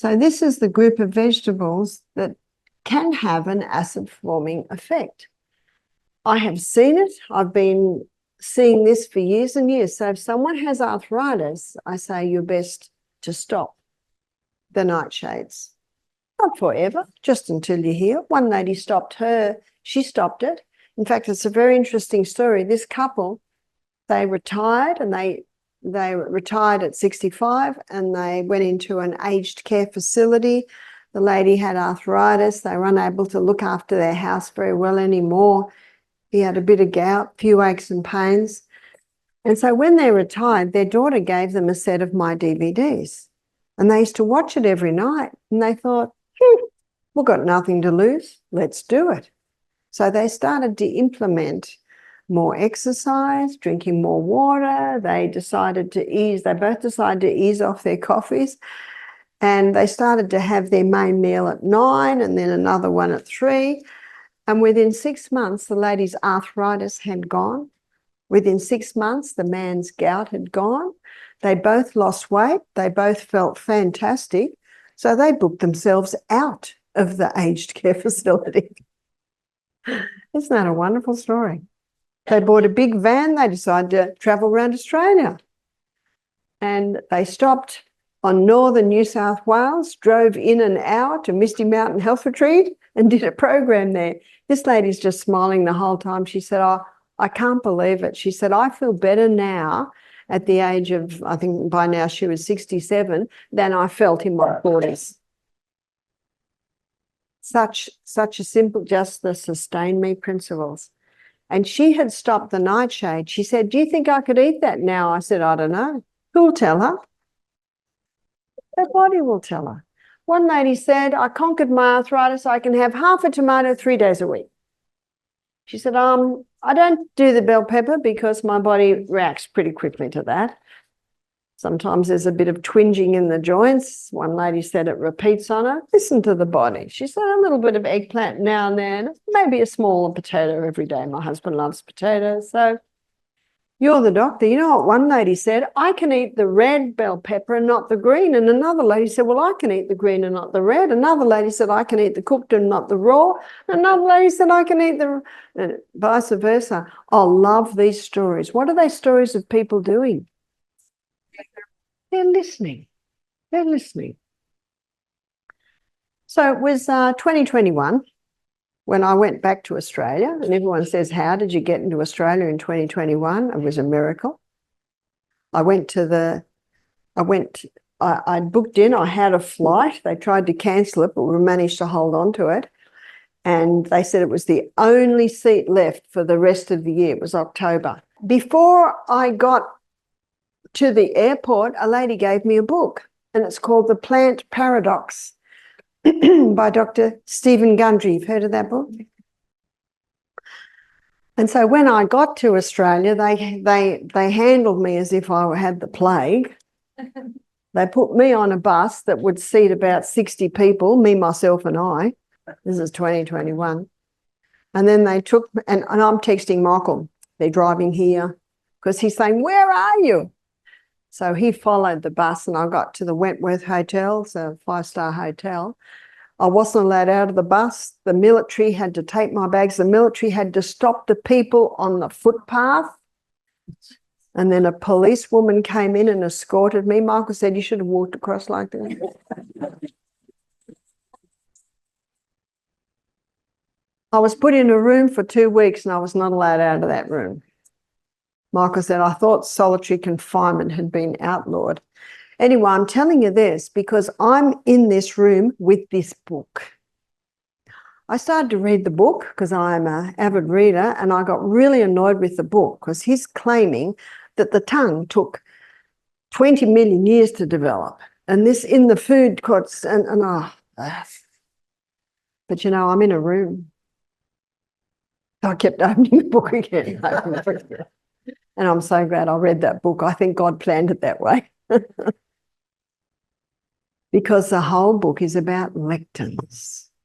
So this is the group of vegetables that can have an acid-forming effect. I have seen it. I've been seeing this for years and years. So if someone has arthritis, I say you're best to stop the nightshades. Not forever, just until you heal. One lady stopped her. She stopped it. In fact, it's a very interesting story. This couple, they retired, and they retired at 65, and they went into an aged care facility. The lady had arthritis. They were unable to look after their house very well anymore. He had a bit of gout, few aches and pains. And so when they retired, their daughter gave them a set of my DVDs. And they used to watch it every night. And they thought, we've got nothing to lose. Let's do it. So they started to implement more exercise, drinking more water. They both decided to ease off their coffees. And they started to have their main meal at 9 and then another one at 3. And within 6 months, the lady's arthritis had gone. Within 6 months, the man's gout had gone. They both lost weight. They both felt fantastic. So they booked themselves out of the aged care facility. Isn't that a wonderful story? They bought a big van. They decided to travel around Australia. And they stopped on northern New South Wales, drove in an hour to Misty Mountain Health Retreat and did a program there. This lady's just smiling the whole time. She said, oh, I can't believe it. She said, I feel better now at the age of, I think by now she was 67, than I felt in my 40s. Such a simple, just the sustain me principles. And she had stopped the nightshade. She said, do you think I could eat that now? I said, I don't know. Who'll tell her? Her body will tell her. One lady said, I conquered my arthritis. I can have half a tomato 3 days a week. She said, I don't do the bell pepper because my body reacts pretty quickly to that. Sometimes there's a bit of twinging in the joints. One lady said it repeats on her. Listen to the body. She said a little bit of eggplant now and then, maybe a smaller potato every day. My husband loves potatoes. So you're the doctor. You know what one lady said? I can eat the red bell pepper and not the green. And another lady said, well, I can eat the green and not the red. Another lady said, I can eat the cooked and not the raw. Another lady said, I can eat the vice versa. I love these stories. What are they stories of people doing? They're listening. They're listening. So it was 2021 when I went back to Australia, and everyone says, how did you get into Australia in 2021? It was a miracle. I booked in, I had a flight. They tried to cancel it, but we managed to hold on to it. And they said it was the only seat left for the rest of the year. It was October. Before I got to the airport, a lady gave me a book, and it's called The Plant Paradox by Dr. Stephen Gundry. You've heard of that book? And so when I got to Australia, they handled me as if I had the plague. They put me on a bus that would seat about 60 people, me, myself, and I. This is 2021. And then they took, and I'm texting Michael, they're driving here, because he's saying, where are you? So he followed the bus, and I got to the Wentworth Hotel, so a 5-star hotel. I wasn't allowed out of the bus. The military had to take my bags. The military had to stop the people on the footpath. And then a policewoman came in and escorted me. Michael said, you should have walked across like that. I was put in a room for 2 weeks, and I was not allowed out of that room. Michael said, I thought solitary confinement had been outlawed. Anyway, I'm telling you this because I'm in this room with this book. I started to read the book because I'm an avid reader, and I got really annoyed with the book because he's claiming that the tongue took 20 million years to develop, and this in the food courts, but you know, I'm in a room. So I kept opening the book again. And I'm so glad I read that book. I think God planned it that way. Because the whole book is about lectins.